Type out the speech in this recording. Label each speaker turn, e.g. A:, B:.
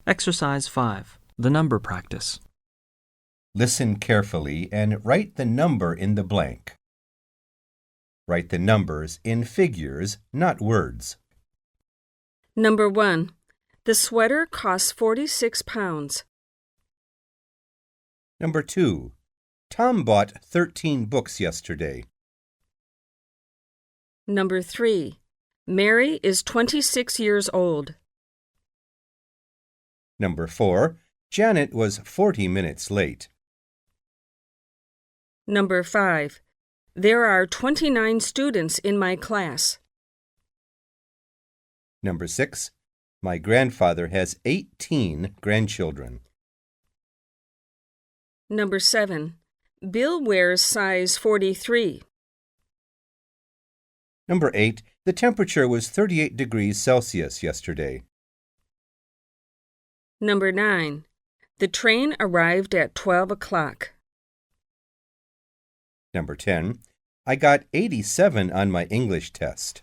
A: Exercise 5. The number practice.
B: Listen carefully and write the number in the blank. Write the numbers in figures, not words.
C: Number 1. The sweater costs 46 pounds.
B: Number 2. Tom bought 13 books yesterday.
C: Number 3. Mary is 26 years old.
B: Number 4. Janet was 40 minutes late.
C: Number 5. There are 29 students in my class.
B: Number 6. My grandfather has 18 grandchildren.
C: Number 7. Bill wears size 43.
B: Number 8. The temperature was 38 degrees Celsius yesterday.
C: Number 9. The train arrived at 12 o'clock.
B: Number 10. I got 87 on my English test.